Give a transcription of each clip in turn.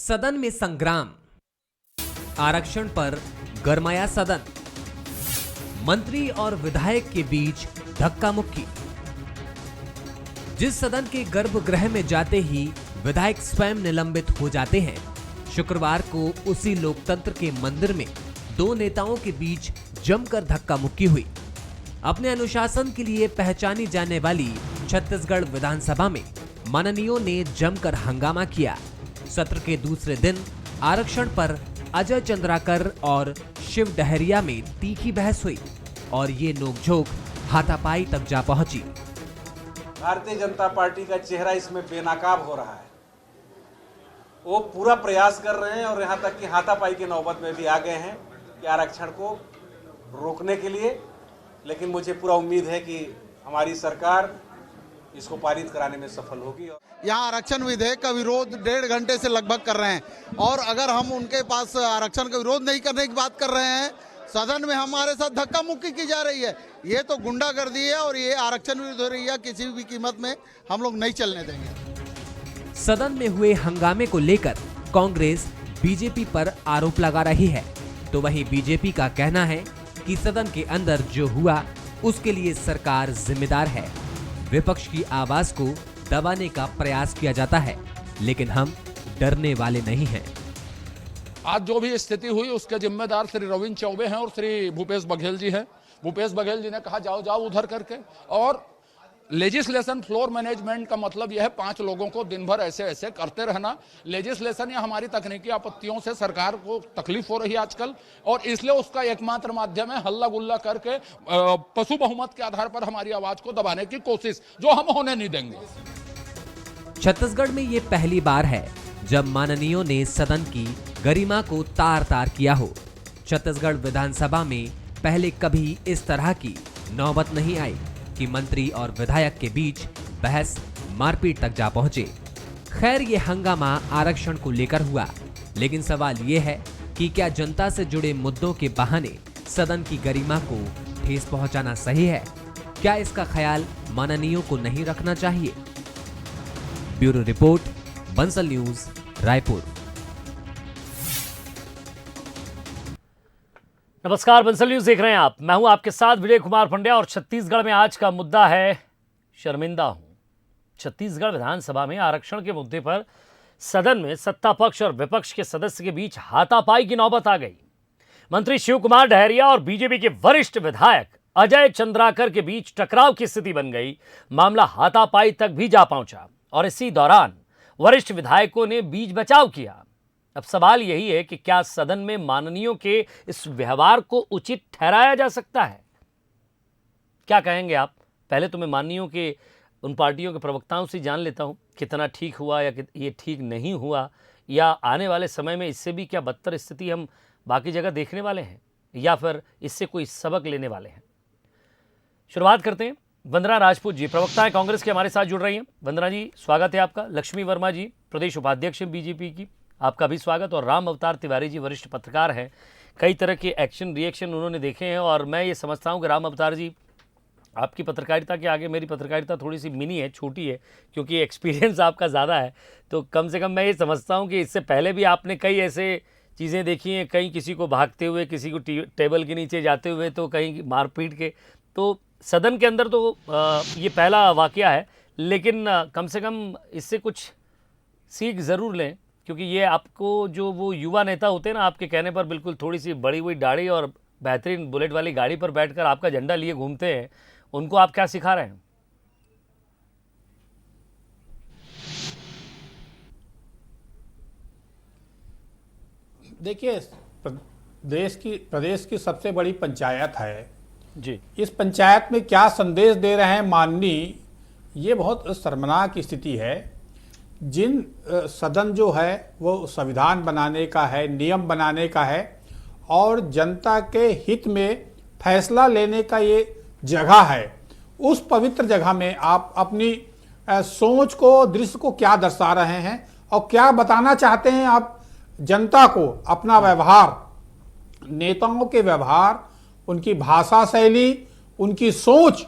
सदन में संग्राम, आरक्षण पर गरमाया सदन, मंत्री और विधायक के बीच धक्का मुक्की। जिस सदन के गर्भगृह में जाते ही विधायक स्वयं निलंबित हो जाते हैं, शुक्रवार को उसी लोकतंत्र के मंदिर में दो नेताओं के बीच जमकर धक्का मुक्की हुई। अपने अनुशासन के लिए पहचानी जाने वाली छत्तीसगढ़ विधानसभा में माननीयों ने जमकर हंगामा किया। सत्र के दूसरे दिन आरक्षण पर अजय चंद्राकर और शिव डहरिया में तीखी बहस हुई और ये नोकझोंक हाथापाई तक जा पहुंची। भारतीय जनता पार्टी का चेहरा इसमें बेनकाब हो रहा है। वो पूरा प्रयास कर रहे हैं और यहाँ तक कि हाथापाई की नौबत में भी आ गए हैं कि आरक्षण को रोकने के लिए। लेकिन मुझे पूरा उम्मीद है कि हमारी सरकार इसको पारित कराने में सफल होगी। यहाँ आरक्षण विधेयक का विरोध 1.5 घंटे से लगभग कर रहे हैं और अगर हम उनके पास आरक्षण का विरोध नहीं करने की बात कर रहे हैं, सदन में हमारे साथ धक्का मुक्की की जा रही है। ये तो गुंडागर्दी है और ये आरक्षण विरोध हो रही है। किसी भी कीमत में हम लोग नहीं चलने देंगे। सदन में हुए हंगामे को लेकर कांग्रेस बीजेपी पर आरोप लगा रही है, तो वहीं बीजेपी का कहना है कि सदन के अंदर जो हुआ उसके लिए सरकार जिम्मेदार है। विपक्ष की आवाज को दबाने का प्रयास किया जाता है, लेकिन हम डरने वाले नहीं हैं। आज जो भी स्थिति हुई उसके जिम्मेदार श्री रविंद्र चौबे हैं और श्री भूपेश बघेल जी हैं। भूपेश बघेल जी ने कहा जाओ जाओ उधर करके, और लेजिस्लेशन फ्लोर मैनेजमेंट का मतलब यह है 5 लोगों को दिन भर ऐसे ऐसे करते रहना। लेजिस्लेशन या हमारी तकनीकी आपत्तियों से सरकार को तकलीफ हो रही है आजकल, और इसलिए उसका एकमात्र माध्यम है हल्ला गुल्ला करके पशु बहुमत के आधार पर हमारी आवाज को दबाने की कोशिश, जो हम होने नहीं देंगे। छत्तीसगढ़ में ये पहली बार है जब माननीयों ने सदन की गरिमा को तार तार किया हो। छत्तीसगढ़ विधानसभा में पहले कभी इस तरह की नौबत नहीं आई कि मंत्री और विधायक के बीच बहस मारपीट तक जा पहुंचे। खैर, ये हंगामा आरक्षण को लेकर हुआ, लेकिन सवाल ये है कि क्या जनता से जुड़े मुद्दों के बहाने सदन की गरिमा को ठेस पहुंचाना सही है? क्या इसका ख्याल माननीयों को नहीं रखना चाहिए? Bureau report, Bansal news, Raipur. नमस्कार, बंसल न्यूज देख रहे हैं आप। मैं हूं आपके साथ विजय कुमार पंड्या और छत्तीसगढ़ में आज का मुद्दा है शर्मिंदा हूं। छत्तीसगढ़ विधानसभा में आरक्षण के मुद्दे पर सदन में सत्ता पक्ष और विपक्ष के सदस्य के बीच हाथापाई की नौबत आ गई। मंत्री शिव कुमार डहरिया और बीजेपी के वरिष्ठ विधायक अजय चंद्राकर के बीच टकराव की स्थिति बन गई। मामला हाथापाई तक भी जा पहुंचा और इसी दौरान वरिष्ठ विधायकों ने बीच बचाव किया। अब सवाल यही है कि क्या सदन में माननीयों के इस व्यवहार को उचित ठहराया जा सकता है? क्या कहेंगे आप? पहले तो मैं माननीयों के उन पार्टियों के प्रवक्ताओं से जान लेता हूं कितना ठीक हुआ या ये ठीक नहीं हुआ, या आने वाले समय में इससे भी क्या बदतर स्थिति हम बाकी जगह देखने वाले हैं, या फिर इससे कोई सबक लेने वाले हैं। शुरुआत करते हैं। वंदना राजपूत जी, प्रवक्ता है कांग्रेस के, हमारे साथ जुड़ रही हैं। वंदना जी, स्वागत है आपका। लक्ष्मी वर्मा जी, प्रदेश उपाध्यक्ष हैं बीजेपी की, आपका भी स्वागत। और राम अवतार तिवारी जी, वरिष्ठ पत्रकार हैं, कई तरह के एक्शन रिएक्शन उन्होंने देखे हैं, और मैं ये समझता हूं कि राम अवतार जी, आपकी पत्रकारिता के आगे मेरी पत्रकारिता थोड़ी सी मिनी है, छोटी है, क्योंकि एक्सपीरियंस आपका ज़्यादा है। तो कम से कम मैं ये समझता हूँ कि इससे पहले भी आपने कई ऐसे चीज़ें देखी हैं, कहीं किसी को भागते हुए, किसी को टेबल के नीचे जाते हुए, तो कहीं मारपीट के। तो सदन के अंदर तो ये पहला वाकया है, लेकिन कम से कम इससे कुछ सीख ज़रूर लें, क्योंकि ये आपको जो वो युवा नेता होते हैं ना, आपके कहने पर बिल्कुल थोड़ी सी बड़ी हुई दाढ़ी और बेहतरीन बुलेट वाली गाड़ी पर बैठकर आपका झंडा लिए घूमते हैं, उनको आप क्या सिखा रहे हैं? देखिए, प्रदेश की सबसे बड़ी पंचायत है जी। इस पंचायत में क्या संदेश दे रहे हैं माननीय, ये बहुत शर्मनाक स्थिति है। जिन सदन जो है वो संविधान बनाने का है, नियम बनाने का है, और जनता के हित में फैसला लेने का ये जगह है। उस पवित्र जगह में आप अपनी सोच को, दृश्य को क्या दर्शा रहे हैं और क्या बताना चाहते हैं आप जनता को? अपना व्यवहार, नेताओं के व्यवहार, उनकी भाषा शैली, उनकी सोच,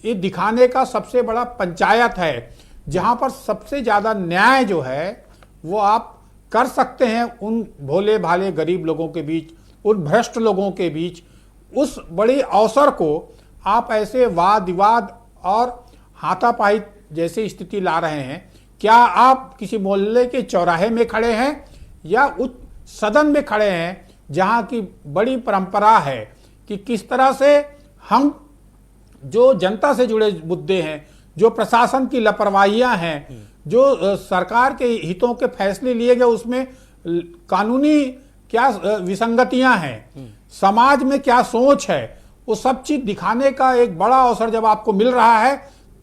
ये दिखाने का सबसे बड़ा पंचायत है, जहां पर सबसे ज्यादा न्याय जो है वो आप कर सकते हैं उन भोले भाले गरीब लोगों के बीच, उन भ्रष्ट लोगों के बीच, उस बड़े अवसर को आप ऐसे वाद विवाद और हाथापाई जैसी स्थिति ला रहे हैं। क्या आप किसी मोहल्ले के चौराहे में खड़े हैं या उच्च सदन में खड़े हैं, जहां की बड़ी परंपरा है कि किस तरह से हम जो जनता से जुड़े मुद्दे हैं, जो प्रशासन की लापरवाहियां हैं, जो सरकार के हितों के फैसले लिए गए उसमें कानूनी क्या विसंगतियां हैं, समाज में क्या सोच है, वो सब चीज दिखाने का एक बड़ा अवसर जब आपको मिल रहा है,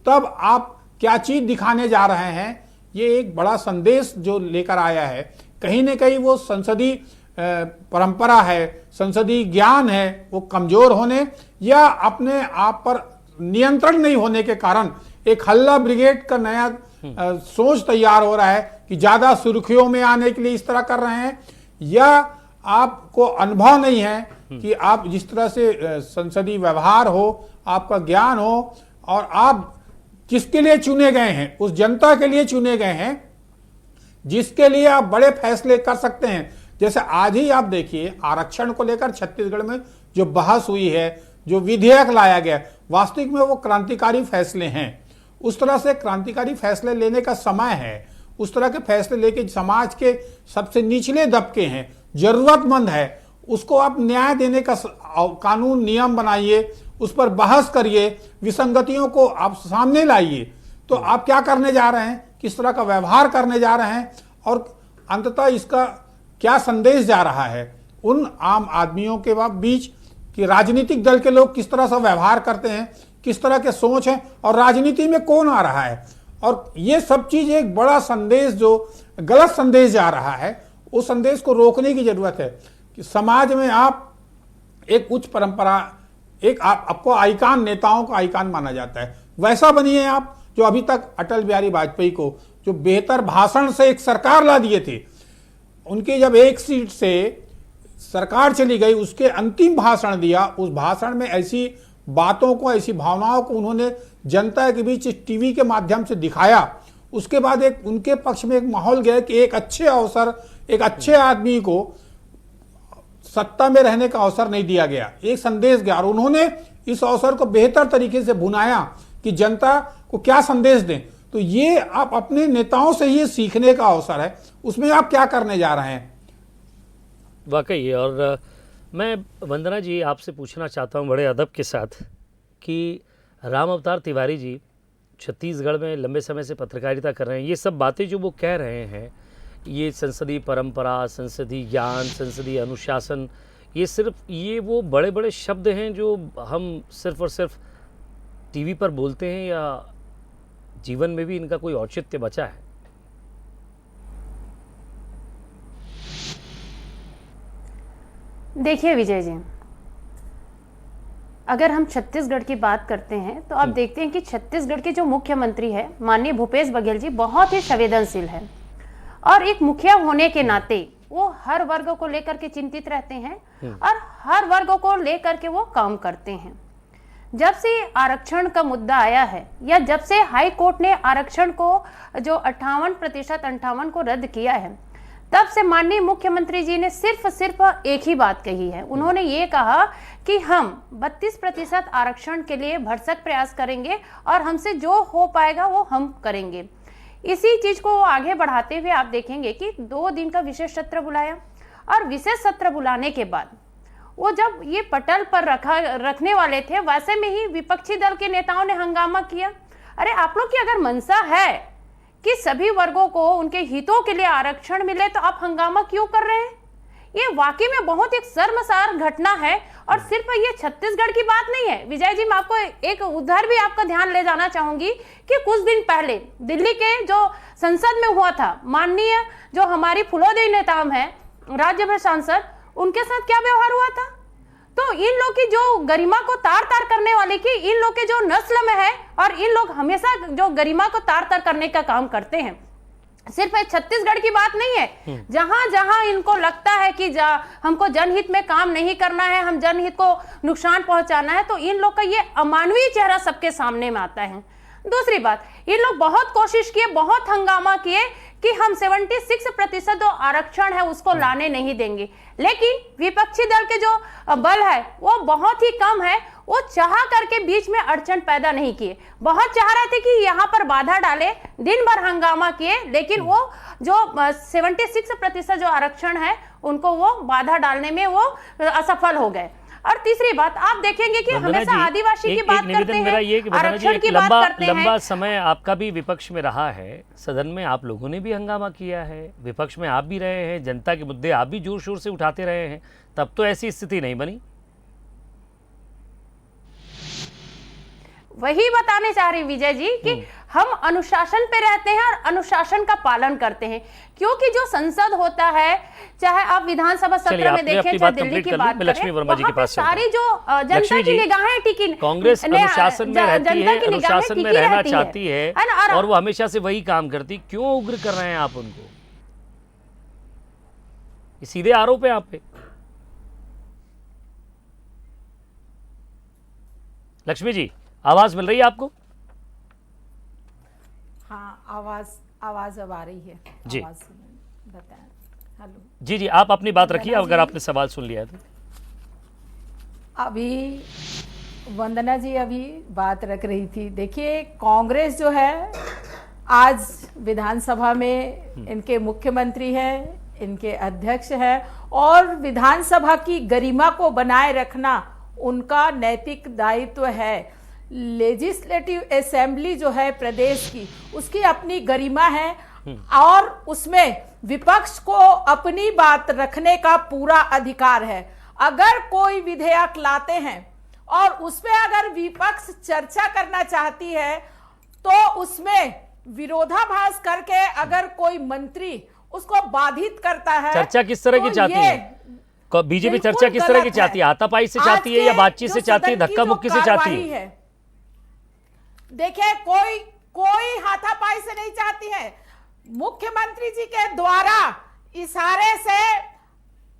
तब आप क्या चीज दिखाने जा रहे हैं। ये एक बड़ा संदेश जो लेकर आया है, कहीं न कहीं वो संसदीय परंपरा है, संसदीय ज्ञान है, वो कमजोर होने या अपने आप पर नियंत्रण नहीं होने के कारण एक हल्ला ब्रिगेड का नया सोच तैयार हो रहा है कि ज्यादा सुर्खियों में आने के लिए इस तरह कर रहे हैं, या आपको अनुभव नहीं है कि आप जिस तरह से संसदीय व्यवहार हो, आपका ज्ञान हो, और आप किसके लिए चुने गए हैं, उस जनता के लिए चुने गए हैं जिसके लिए आप बड़े फैसले कर सकते हैं। जैसे आज ही आप देखिए आरक्षण को लेकर छत्तीसगढ़ में जो बहस हुई है, जो विधेयक लाया गया, वास्तविक में वो क्रांतिकारी फैसले हैं। उस तरह से क्रांतिकारी फैसले लेने का समय है, उस तरह के फैसले लेके समाज के सबसे निचले दबके हैं, जरूरतमंद है, उसको आप न्याय देने का कानून नियम बनाइए, उस पर बहस करिए, विसंगतियों को आप सामने लाइए। तो आप क्या करने जा रहे हैं, किस तरह का व्यवहार करने जा रहे हैं, और अंततः इसका क्या संदेश जा रहा है उन आम आदमियों के बीच कि राजनीतिक दल के लोग किस तरह से व्यवहार करते हैं, किस तरह के सोच है, और राजनीति में कौन आ रहा है। और ये सब चीज एक बड़ा संदेश, जो गलत संदेश जा रहा है, उस संदेश को रोकने की जरूरत है कि समाज में आप एक उच्च परंपरा, एक आपको आइकान, नेताओं का आइकान माना जाता है, वैसा बनिए आप जो अभी तक अटल बिहारी वाजपेयी को जो बेहतर भाषण से एक सरकार ला दिए थे, उनके जब एक सीट से सरकार चली गई, उसके अंतिम भाषण दिया, उस भाषण में ऐसी बातों को, ऐसी भावनाओं को उन्होंने जनता के बीच टीवी के माध्यम से दिखाया। उसके बाद एक उनके पक्ष में एक माहौल गया कि एक अच्छे अवसर, एक अच्छे आदमी को सत्ता में रहने का अवसर नहीं दिया गया, एक संदेश गया, और उन्होंने इस अवसर को बेहतर तरीके से भुनाया कि जनता को क्या संदेश दें। तो ये आप अपने नेताओं से ये सीखने का अवसर है, उसमें आप क्या करने जा रहे हैं। वाकई। और मैं वंदना जी आपसे पूछना चाहता हूं बड़े अदब के साथ कि राम अवतार तिवारी जी छत्तीसगढ़ में लंबे समय से पत्रकारिता कर रहे हैं, ये सब बातें जो वो कह रहे हैं, ये संसदीय परंपरा, संसदीय ज्ञान, संसदीय अनुशासन, ये सिर्फ ये वो बड़े बड़े शब्द हैं जो हम सिर्फ और सिर्फ टीवी पर बोलते हैं, या जीवन में भी इनका कोई औचित्य बचा है? देखिए विजय जी, अगर हम छत्तीसगढ़ की बात करते हैं तो आप देखते हैं कि छत्तीसगढ़ के जो मुख्यमंत्री है माननीय भूपेश बघेल जी बहुत ही संवेदनशील है, और एक मुखिया होने के नाते वो हर वर्ग को लेकर के चिंतित रहते हैं और हर वर्ग को लेकर के वो काम करते हैं। जब से आरक्षण का मुद्दा आया है, या जब से हाई कोर्ट ने आरक्षण को जो 58% को रद्द किया है, तब से माननीय मुख्यमंत्री जी ने सिर्फ एक ही बात कही है। उन्होंने ये कहा कि हम 32% आरक्षण के लिए भरसक प्रयास करेंगे और हमसे जो हो पाएगा वो हम करेंगे। इसी चीज को आगे बढ़ाते हुए आप देखेंगे कि 2 दिन का विशेष सत्र बुलाया, और विशेष सत्र बुलाने के बाद वो जब ये पटल पर रखने वाले थे, वैसे में ही विपक्षी दल के नेताओं ने हंगामा किया। अरे आप लोग की अगर मंशा है कि सभी वर्गों को उनके हितों के लिए आरक्षण मिले, तो आप हंगामा क्यों कर रहे हैं? ये वाकई में बहुत एक शर्मसार घटना है, और सिर्फ ये छत्तीसगढ़ की बात नहीं है। विजय जी, मैं आपको एक उधर भी आपका ध्यान ले जाना चाहूंगी कि कुछ दिन पहले दिल्ली के जो संसद में हुआ था, माननीय जो हमारी फूलोदेवी नेताम है, राज्यसभा सांसद, उनके साथ क्या व्यवहार हुआ था। तो इन लोग की जो गरिमा को तार तार करने वाले की, इन लोग के जो नस्ल में है, और इन लोग हमेशा जो गरिमा को तार तार करने का काम करते हैं। सिर्फ छत्तीसगढ़ की बात नहीं है, जहां जहां इनको लगता है कि हमको जनहित में काम नहीं करना है, हम जनहित को नुकसान पहुंचाना है, तो इन लोग का ये अमानवीय चेहरा सबके सामने में आता है। दूसरी बात, इन लोग बहुत कोशिश किए, बहुत हंगामा किए कि हम 76% जो आरक्षण है उसको लाने नहीं देंगे, लेकिन विपक्षी दल के जो बल है वो बहुत ही कम है। वो चाह करके बीच में अड़चन पैदा नहीं किए, बहुत चाह रहे थे कि यहाँ पर बाधा डाले, दिन भर हंगामा किए, लेकिन वो जो 76% जो आरक्षण है उनको वो बाधा डालने में वो असफल हो गए। और तीसरी बात आप देखेंगे कि हमेशा आदिवासी की बात करते हैं, आरक्षण की बात करते हैं। लंबा समय आपका भी विपक्ष में रहा है, सदन में आप लोगों ने भी हंगामा किया है, विपक्ष में आप भी रहे हैं, जनता के मुद्दे आप भी जोर शोर से उठाते रहे हैं, तब तो ऐसी स्थिति नहीं बनी। वही बताने चाह रही विजय जी कि हम अनुशासन पे रहते हैं और अनुशासन का पालन करते हैं, क्योंकि जो संसद होता है, चाहे आप विधानसभा सत्र में देखें, चाहे दिल्ली की बात करें, वहाँ पे सारी जो जनता की निगाहें टिकी, कांग्रेस अनुशासन में रहती है, अनुशासन में रहना चाहती है और वो हमेशा से वही काम करती। क्यों उग्र कर रहे हैं आप उनको? ये सीधे आरोप है आप पे। लक्ष्मी जी, आवाज मिल रही है आपको? हाँ, आवाज अब आ रही है जी, बताएं। हेलो जी जी, आप अपनी बात रखिए अगर आपने सवाल सुन लिया है तो। अभी वंदना जी अभी बात रख रही थी, देखिए कांग्रेस जो है आज विधानसभा में इनके मुख्यमंत्री हैं, इनके अध्यक्ष हैं, और विधानसभा की गरिमा को बनाए रखना उनका नैतिक दायित्व है। लेजिस्लेटिव असेंबली जो है प्रदेश की, उसकी अपनी गरिमा है और उसमें विपक्ष को अपनी बात रखने का पूरा अधिकार है। अगर कोई विधेयक लाते हैं और उसमें अगर विपक्ष चर्चा करना चाहती है तो उसमें विरोधाभास करके अगर कोई मंत्री उसको बाधित करता है, चर्चा किस तरह की चाहती है? बीजेपी चर्चा किस तरह की चाहती है? हाथापाई से चाहती है या बातचीत से चाहती है, धक्का मुक्की से चाहती है? देखिए कोई हाथापाई से नहीं चाहती है। मुख्यमंत्री जी के द्वारा इशारे से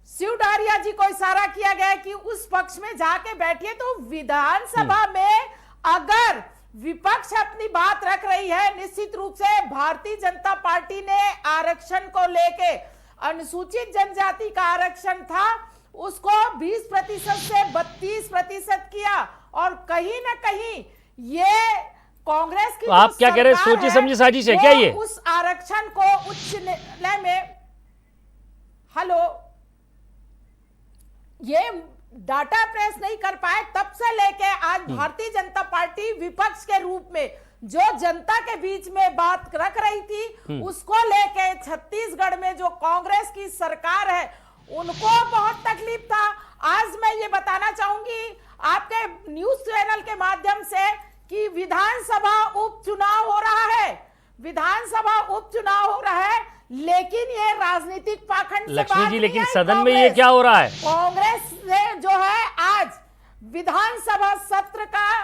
शिव डारिया जी को इशारा किया गया कि उस पक्ष में जाके बैठिए। तो विधानसभा में अगर विपक्ष अपनी बात रख रही है, निश्चित रूप से भारतीय जनता पार्टी ने आरक्षण को लेके, अनुसूचित जनजाति का आरक्षण था उसको 20% से 32% किया, और कहीं ना कहीं ये कांग्रेस की, तो आप क्या कह रहे हैं, सोची समझी साजिश है क्या ये? उस आरक्षण को उच्च न्यायालय में, हेलो, ये डाटा प्रेस नहीं कर पाए तब से लेके आज भारतीय जनता पार्टी विपक्ष के रूप में जो जनता के बीच में बात रख रही थी उसको लेके छत्तीसगढ़ में जो कांग्रेस की सरकार है उनको बहुत तकलीफ था। आज मैं ये बताना चाहूंगी आपके न्यूज चैनल के माध्यम से कि विधानसभा उपचुनाव हो रहा है, विधानसभा उपचुनाव हो रहा है, लेकिन ये राजनीतिक पाखंड से लक्ष्मी जी, लेकिन सदन में ये क्या हो रहा है? कांग्रेस ने जो है आज विधानसभा सत्र का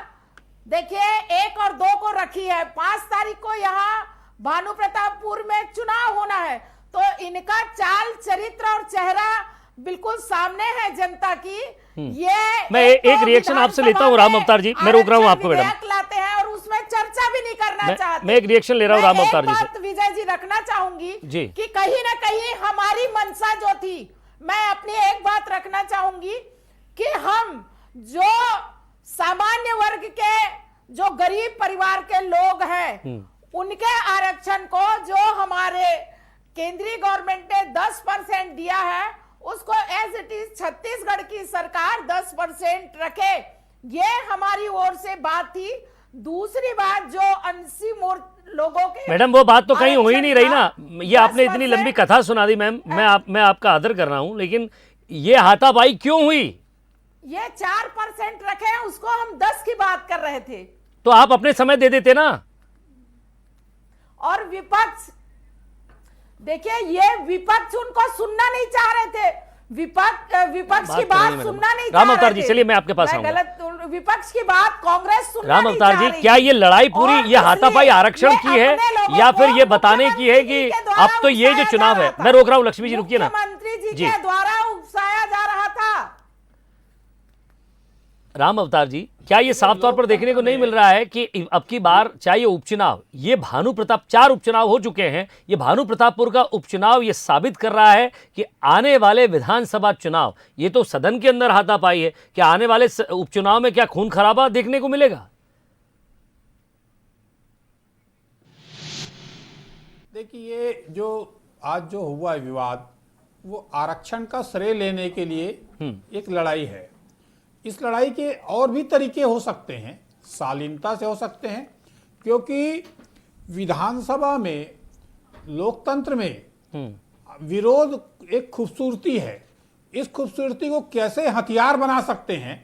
देखिए 1 और 2 को रखी है, 5 तारीख को यहाँ भानु प्रतापपुर में चुनाव होना है, तो इनका चाल चरित्र और चेहरा बिल्कुल सामने है जनता की। ये मैं एक रिएक्शन आपसे लेता हूँ राम अवतार जी, मैं रोक रहा हूँ आपको मैडम, लाते हैं और उसमें चर्चा भी नहीं करना चाहते। मैं एक रिएक्शन ले रहा हूँ राम अवतार जी से। विजय जी रखना चाहूंगी जी कि कहीं ना कहीं हमारी मंशा जो थी, मैं अपनी एक बात रखना चाहूंगी कि हम जो सामान्य वर्ग के, जो गरीब परिवार के लोग हैं, उनके आरक्षण को जो हमारे केंद्रीय गवर्नमेंट ने 10% दिया है उसको एज इट इज छत्तीसगढ़ की सरकार 10% रखे, ये हमारी ओर से बात थी। दूसरी बात जो 80 लोगों के, मैडम वो बात तो कहीं हो ही नहीं रही ना, ये आपने इतनी लंबी कथा सुना दी मैम, मैं आपका आदर कर रहा हूं, लेकिन ये हाथापाई क्यों हुई? ये 4% रखे, उसको हम 10 की बात कर रहे थे, तो आप अपने समय दे देते ना। और विपक्ष, देखिए ये विपक्ष उनको सुनना नहीं चाह रहे थे, विपक्ष की बात सुनना नहीं चाह रहे थे। राम अवतार जी, चलिए मैं आपके पास आऊंगा। गलत, विपक्ष की बात कांग्रेस सुनना राम नहीं अवतार चाह जी, रही। क्या ये लड़ाई पूरी ये हाथापाई आरक्षण की है या फिर ये बताने की है कि अब तो ये जो चुनाव है, मैं रोक रहा हूँ लक्ष्मी जी, रुकिए ना। मुख्यमंत्री जी के द्वारा उकसाया जा रहा था। राम अवतार जी, क्या ये साफ तौर पर देखने को नहीं मिल रहा है कि अब की बार चाहे उपचुनाव, ये भानु प्रताप, 4 उपचुनाव हो चुके हैं, ये भानु प्रतापपुर का उपचुनाव ये साबित कर रहा है कि आने वाले विधानसभा चुनाव, ये तो सदन के अंदर हाथापाई है, कि आने वाले उपचुनाव में क्या खून खराबा देखने को मिलेगा? देखिए, ये जो आज जो हुआ विवाद, वो आरक्षण का श्रेय लेने के लिए एक लड़ाई है। इस लड़ाई के और भी तरीके हो सकते हैं, शालीनता से हो सकते हैं, क्योंकि विधानसभा में, लोकतंत्र में विरोध एक खूबसूरती है। इस खूबसूरती को कैसे हथियार बना सकते हैं,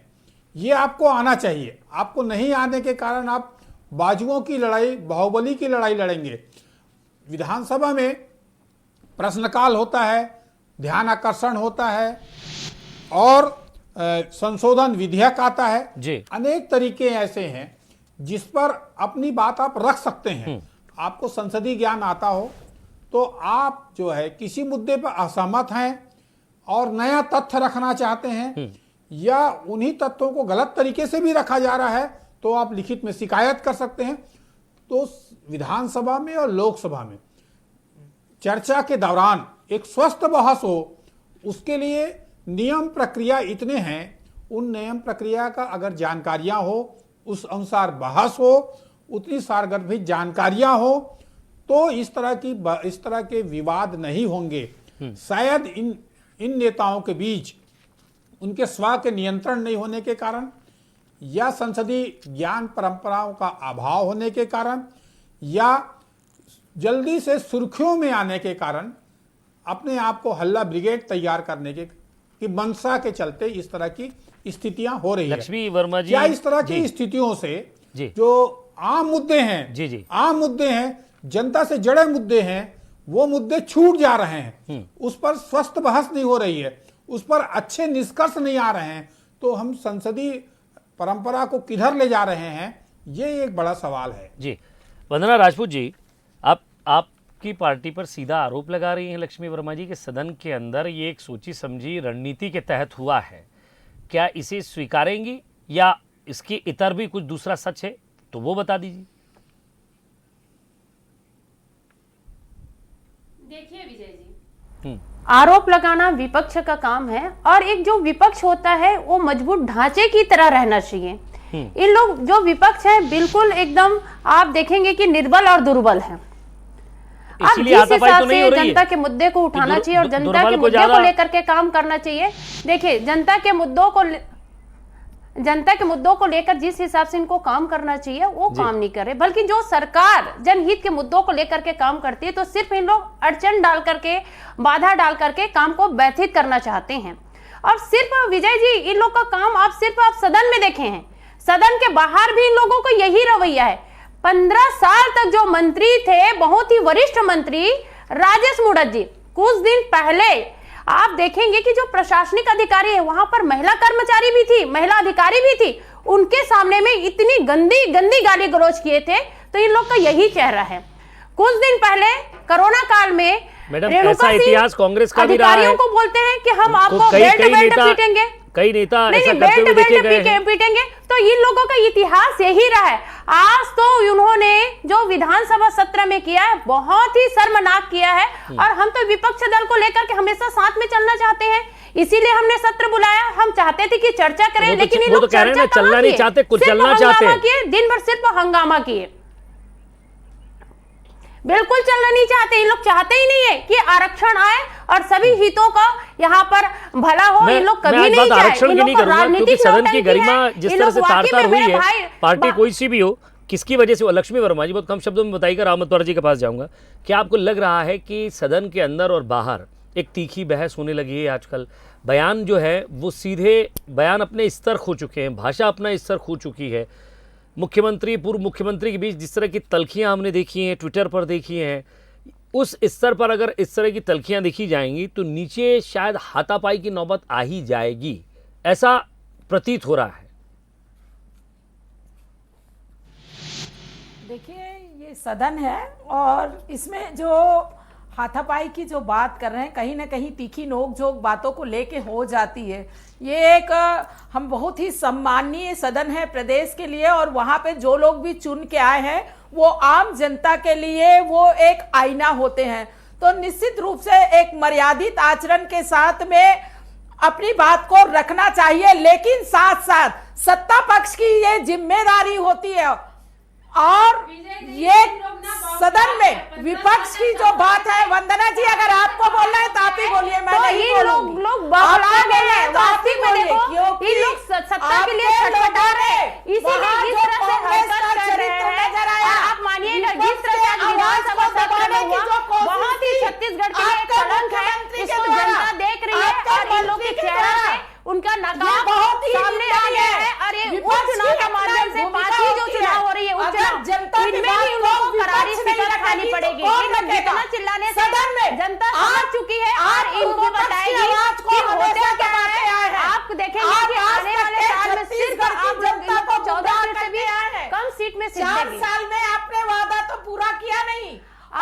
ये आपको आना चाहिए। आपको नहीं आने के कारण आप बाजुओं की लड़ाई, बाहुबली की लड़ाई लड़ेंगे। विधानसभा में प्रश्नकाल होता है, ध्यान आकर्षण होता है और संशोधन विधेयक आता है जी। अनेक तरीके ऐसे हैं जिस पर अपनी बात आप रख सकते हैं। आपको संसदीय ज्ञान आता हो तो आप जो है किसी मुद्दे पर असहमत हैं और नया तथ्य रखना चाहते हैं, या उन्हीं तथ्यों को गलत तरीके से भी रखा जा रहा है, तो आप लिखित में शिकायत कर सकते हैं। तो विधानसभा में और लोकसभा में चर्चा के दौरान एक स्वस्थ बहस हो, उसके लिए नियम प्रक्रिया इतने हैं। उन नियम प्रक्रिया का अगर जानकारियां हो, उस अनुसार बहस हो, उतनी सारगर्भित जानकारियां हो, तो इस तरह के विवाद नहीं होंगे। शायद इन नेताओं के बीच उनके स्व के नियंत्रण नहीं होने के कारण, या संसदीय ज्ञान परंपराओं का अभाव होने के कारण, या जल्दी से सुर्खियों में आने के कारण, अपने आप को हल्ला ब्रिगेड तैयार करने की मंशा के चलते इस तरह की स्थितियां हो रही है। लक्ष्मी वर्मा जी, क्या इस तरह की स्थितियों से जो आम मुद्दे हैं, आम मुद्दे हैं, जनता से जुड़े मुद्दे हैं, वो मुद्दे छूट जा रहे हैं, उस पर स्वस्थ बहस नहीं हो रही है, उस पर अच्छे निष्कर्ष नहीं आ रहे हैं, तो हम संसदीय परंपरा को किधर ले जा रहे हैं, ये एक बड़ा सवाल है। जी। वंदना राजपूत जी, आपकी पार्टी पर सीधा आरोप लगा रही हैं लक्ष्मी वर्मा जी कि सदन के अंदर ये एक सोची समझी रणनीति के तहत हुआ है। क्या इसे स्वीकारेंगी या इसके इतर भी कुछ दूसरा सच है, तो वो बता दीजिए। देखिए विजय जी, आरोप लगाना विपक्ष का काम है, और एक जो विपक्ष होता है वो मजबूत ढांचे की तरह रहना चाहिए। इन लोग जो विपक्ष है बिल्कुल एकदम आप देखेंगे कि निर्बल और दुर्बल है। अब जिस हिसाब से जनता के मुद्दे को उठाना चाहिए और जनता के मुद्दे को लेकर के काम करना चाहिए। देखिए, जनता के मुद्दों को लेकर जिस हिसाब से इनको काम करना चाहिए वो काम नहीं करे, बल्कि जो सरकार जनहित के मुद्दों को लेकर के काम करती है तो सिर्फ इन लोग अड़चन डाल करके, बाधा डाल करके काम को व्यथित करना चाहते हैं। और सिर्फ विजय जी, इन लोग का काम आप सदन में देखे हैं, सदन के बाहर भी इन लोगों को यही रवैया है। 15 साल तक जो मंत्री थे, बहुत ही वरिष्ठ मंत्री राजेश मूणत जी, कुछ दिन पहले आप देखेंगे कि जो प्रशासनिक अधिकारी है वहां पर महिला कर्मचारी भी थी, महिला अधिकारी भी थी, उनके सामने में इतनी गंदी गंदी गाली गलौज किए थे। तो इन लोग का यही चेहरा है। कुछ दिन पहले कोरोना काल में मैडम, ऐसा इतिहास कांग्रेस का भी रहा है। अधिकारियों को बोलते हैं कि हम आपको बेल्ट पीटेंगे, कई नेता ऐसा करते हुए देखे गए हैं। पीटेंगे। तो इन लोगों का इतिहास यही रहा है। आज तो उन्होंने जो विधानसभा सत्र में किया है बहुत ही शर्मनाक किया है, और हम तो विपक्ष दल को लेकर के हमेशा साथ में चलना चाहते हैं, इसीलिए हमने सत्र बुलाया। हम चाहते थे कि चर्चा करें, लेकिन इन लोग चर्चा चलना नहीं चाहते, कुछ चलना चाहते हैं, दिन भर सिर्फ हंगामा किए, बिल्कुल चलना नहीं चाहते। इन लोग चाहते ही नहीं है कि आरक्षण आए और सभी हितों का यहाँ पर भला हो। इन लोग कभी नहीं चाहे। आरक्षण की नहीं करूंगा, क्योंकि सदन की गरिमा जिस तरह से तार-तार हुई है, पार्टी कोई सी भी हो, किसकी वजह से। लक्ष्मी वर्मा जी, बहुत कम शब्दों में बताइएगा, राम अवतार जी के पास जाऊंगा। क्या आपको लग रहा है कि सदन के अंदर और बाहर एक तीखी बहस होने लगी है आजकल? बयान जो है वो सीधे बयान अपने स्तर खो चुके हैं, भाषा अपना स्तर खो चुकी है। मुख्यमंत्री, पूर्व मुख्यमंत्री के बीच जिस तरह की तल्खियां हमने देखी हैं, ट्विटर पर देखी हैं, उस स्तर पर अगर इस तरह की तल्खियां देखी जाएंगी तो नीचे शायद हाथापाई की नौबत आ ही जाएगी, ऐसा प्रतीत हो रहा है। देखिए, ये सदन है और इसमें जो हाथापाई की जो बात कर रहे हैं, कहीं ना कहीं तीखी नोक-झोंक बातों को लेके हो जाती है। ये एक हम बहुत ही सम्माननीय सदन है प्रदेश के लिए, और वहां पे जो लोग भी चुन के आए हैं वो आम जनता के लिए वो एक आईना होते हैं। तो निश्चित रूप से एक मर्यादित आचरण के साथ में अपनी बात को रखना चाहिए, लेकिन साथ साथ सत्ता पक्ष की ये जिम्मेदारी होती है। और ये सदन में विपक्ष की जो बात है, वंदना जी अगर आपको बोलना है तो आप ही बोलिए, मैं नहीं बोलूंगी। लोग बहला गए हैं, वाकई में देखो ये लोग सत्ता के लिए छटपटा रहे हैं, इसीलिए जिस तरह से हरकत कर रहे हैं। आप मानिएगा जिस तरह से विधानसभा सत्र में हुआ, बहुत ही छत्तीसगढ़ के लिए कलंक है। इसको जनता देख रही है और इन लोग के चेहरा से उनका नकाब सामने आ गया है। और ये उपचुनाव के माध्यम से 5वीं जो चुनाव हो रही है उपचुनाव, इनमें भी उन लोगों को करारी शिकस्त खानी पड़ेगी। ये लोग जितना चिल्लाने से जनता समझ चुकी है और इनको बताएगी कि होता क्या है। आप देखेंगे कि आने वाले साल में सिर्फ आप जनता को 14 से भी कम सीट में 4 साल में आपने वादा तो पूरा किया नहीं,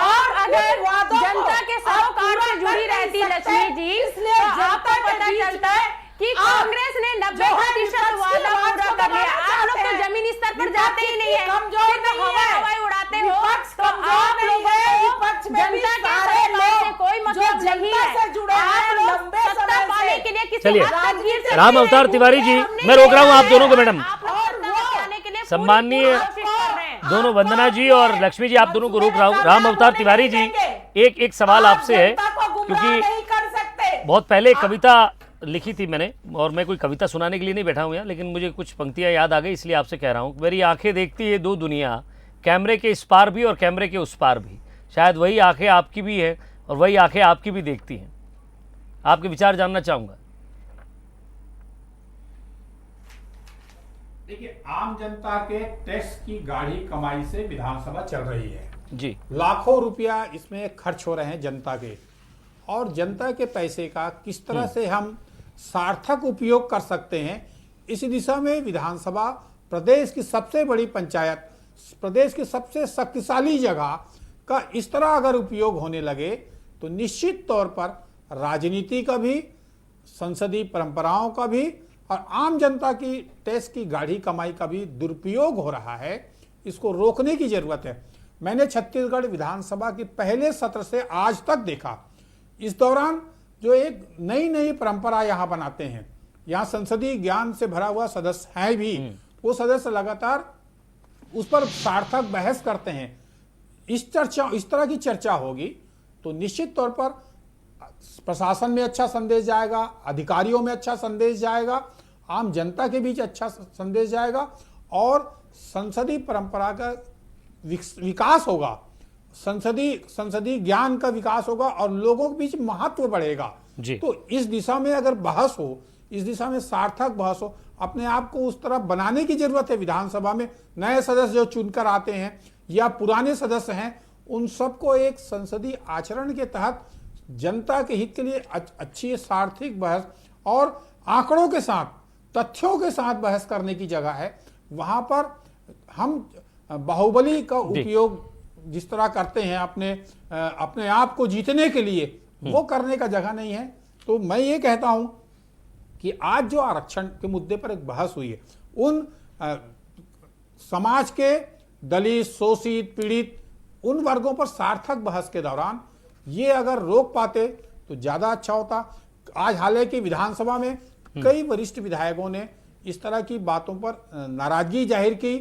और अगर जनता के सरोकार से जुड़ी रहती लक्ष्मी जी, तो आपको पता चलता है कि कांग्रेस ने 90% वादा पूरा कर लिया। आप लोग तो जमीनी स्तर पर जाते ही नहीं है, सिर्फ हवाई उड़ाते हो। तो आप लोगों को जनता के सरोकार से कोई मतलब नहीं है। आप लोग सत्ता पाने के लिए किसी राजगीर से राम अवतार तिवारी जी, मैं रोक रहा हूँ आप दोनों को मैडम। सम्माननीय दोनों वंदना जी और लक्ष्मी जी, आप दोनों को रोक रहा हूँ। राम अवतार तिवारी जी, एक सवाल आपसे है, क्योंकि बहुत पहले कविता लिखी थी मैंने, और मैं कोई कविता सुनाने के लिए नहीं बैठा हूँ यहाँ, लेकिन मुझे कुछ पंक्तियाँ याद आ गई, इसलिए आपसे कह रहा हूँ। मेरी आंखें देखती है दो दुनिया, कैमरे के इस पार भी और कैमरे के उस पार भी। शायद वही आंखें आपकी भी है और वही आंखें आपकी भी देखती हैं। आपके विचार जानना चाहूँगा। देखिए, आम जनता के टैक्स की गाढ़ी कमाई से विधानसभा चल रही है जी। लाखों रुपया इसमें खर्च हो रहे हैं जनता के, और जनता के पैसे का किस तरह से हम सार्थक उपयोग कर सकते हैं, इस दिशा में विधानसभा प्रदेश की सबसे बड़ी पंचायत, प्रदेश की सबसे शक्तिशाली जगह का इस तरह अगर उपयोग होने लगे तो निश्चित तौर पर राजनीति का भी, संसदीय परंपराओं का भी और आम जनता की टैक्स की गाढ़ी कमाई का भी दुरुपयोग हो रहा है। इसको रोकने की जरूरत है। मैंने छत्तीसगढ़ विधानसभा के पहले सत्र से आज तक देखा, इस दौरान जो एक नई नई परंपरा यहाँ बनाते हैं, यहाँ संसदीय ज्ञान से भरा हुआ सदस्य है भी, वो सदस्य लगातार उस पर सार्थक बहस करते हैं। इस तरह की चर्चा होगी तो निश्चित तौर पर प्रशासन में अच्छा संदेश जाएगा, अधिकारियों में अच्छा संदेश जाएगा, आम जनता के बीच अच्छा संदेश जाएगा और संसदीय परंपरा का विकास होगा, संसदीय ज्ञान का विकास होगा और लोगों के बीच महत्व बढ़ेगा। तो इस दिशा में अगर बहस हो, इस दिशा में सार्थक बहस हो, अपने आप को उस तरह बनाने की जरूरत है। विधानसभा में नए सदस्य जो चुनकर आते हैं या पुराने सदस्य हैं, उन सबको एक संसदीय आचरण के तहत जनता के हित के लिए अच्छी सार्थक बहस और आंकड़ों के साथ, तथ्यों के साथ बहस करने की जगह है। वहां पर हम बाहुबली का उपयोग जिस तरह करते हैं अपने आप को जीतने के लिए, वो करने का जगह नहीं है। तो मैं ये कहता हूं कि आज जो आरक्षण के मुद्दे पर एक बहस हुई है, उन समाज के दलित, शोषित, पीड़ित उन वर्गों पर सार्थक बहस के दौरान ये अगर रोक पाते तो ज्यादा अच्छा होता। आज हालांकि विधानसभा में कई वरिष्ठ विधायकों ने इस तरह की बातों पर नाराजगी जाहिर की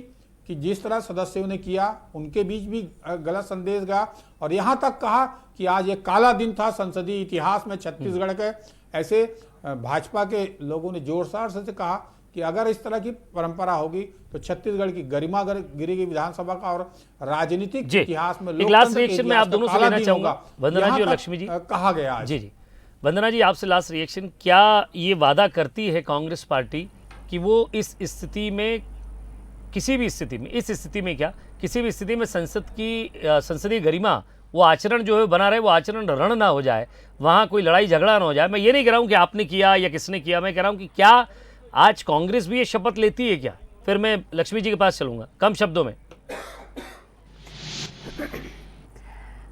कि जिस तरह सदस्यों ने किया, उनके बीच भी गलत संदेश गया और यहां तक कहा कि आज एक काला दिन था संसदीय इतिहास में छत्तीसगढ़ के। ऐसे भाजपा के लोगों ने जोर शोर से कहा कि अगर इस तरह की परंपरा होगी तो छत्तीसगढ़ की गरिमा गिरेगी विधानसभा का और राजनीतिक इतिहास में लास्ट रिएक्शन में आप दोनों से लेना चाहूंगा, वंदना जी और लक्ष्मी जी। कहा गया जी जी, वंदना जी आपसे लास्ट रिएक्शन, क्या ये वादा करती है कांग्रेस पार्टी कि वो इस स्थिति में, किसी भी स्थिति में, इस स्थिति में क्या, किसी भी स्थिति में संसदीय गरिमा, वो आचरण जो है बना रहे, वो आचरण रण ना हो जाए, वहाँ कोई लड़ाई झगड़ा ना हो जाए। मैं ये नहीं कह रहा हूँ कि आपने किया या किसने किया, मैं कह रहा हूँ कि क्या आज कांग्रेस भी ये शपथ लेती है क्या? फिर मैं लक्ष्मी जी के पास चलूंगा कम शब्दों में।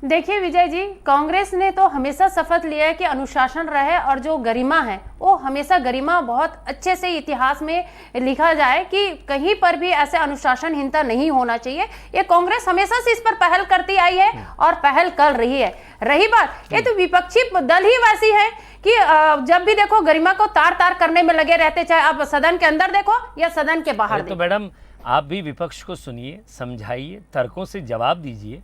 देखिए विजय जी, कांग्रेस ने तो हमेशा शपथ लिया है कि अनुशासन रहे और जो गरिमा है वो हमेशा गरिमा बहुत अच्छे से इतिहास में लिखा जाए कि कहीं पर भी ऐसे अनुशासनहीनता नहीं होना चाहिए। ये कांग्रेस हमेशा से इस पर पहल करती आई है और पहल कर रही है। रही बात, ये तो विपक्षी दल ही वैसी है कि जब भी देखो गरिमा को तार तार करने में लगे रहते, चाहे आप सदन के अंदर देखो या सदन के बाहर तो मैडम आप भी विपक्ष को सुनिए, समझाइए, तर्कों से जवाब दीजिए।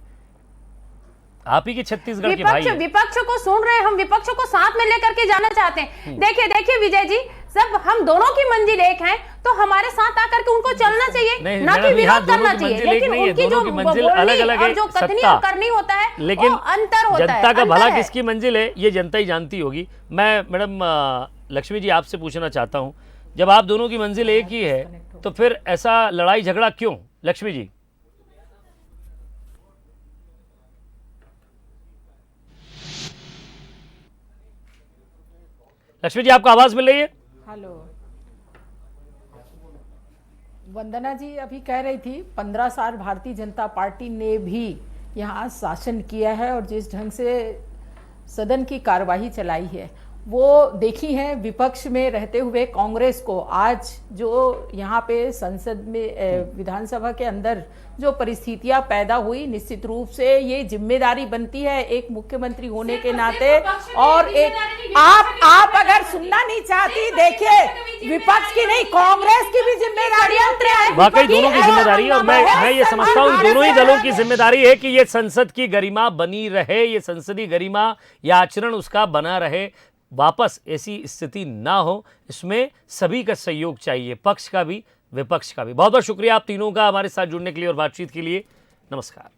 आप ही के छत्तीसगढ़ के भाई हैं। विपक्ष को सुन रहे हैं, हम विपक्ष को साथ में लेकर के जाना चाहते हैं। देखिए विजय जी, सब हम दोनों की मंजिल एक है, तो हमारे साथ आकर के उनको चलना चाहिए, ना कि विरोध करना चाहिए। लेकिन उनकी जो मंजिल अलग अलग है, जो कथनी और करनी होता है, लेकिन अंतर होता है। जनता का भला किसकी मंजिल है ये जनता ही जानती होगी। मैं मैडम लक्ष्मी जी आपसे पूछना चाहता हूँ, जब आप दोनों की मंजिल एक ही है तो फिर ऐसा लड़ाई झगड़ा क्यों? लक्ष्मी जी। लक्ष्मी जी आपको आवाज मिल रही है? हेलो, वंदना जी अभी कह रही थी 15 साल भारतीय जनता पार्टी ने भी यहाँ शासन किया है और जिस ढंग से सदन की कार्यवाही चलाई है वो देखी है। विपक्ष में रहते हुए कांग्रेस को आज जो यहाँ पे संसद में विधानसभा के अंदर जो परिस्थितियां पैदा हुई, निश्चित रूप से ये जिम्मेदारी बनती है एक मुख्यमंत्री होने के नाते। और एक आप अगर सुनना नहीं चाहती, देखिए विपक्ष की नहीं कांग्रेस की भी जिम्मेदारी है। वाकई दोनों की जिम्मेदारी है और मैं ये समझता हूँ दोनों ही दलों की जिम्मेदारी है कि ये संसद की गरिमा बनी रहे, ये संसदीय गरिमा या आचरण उसका बना रहे, वापस ऐसी स्थिति ना हो। इसमें सभी का सहयोग चाहिए, पक्ष का भी विपक्ष का भी। बहुत बहुत शुक्रिया आप तीनों का हमारे साथ जुड़ने के लिए और बातचीत के लिए। नमस्कार।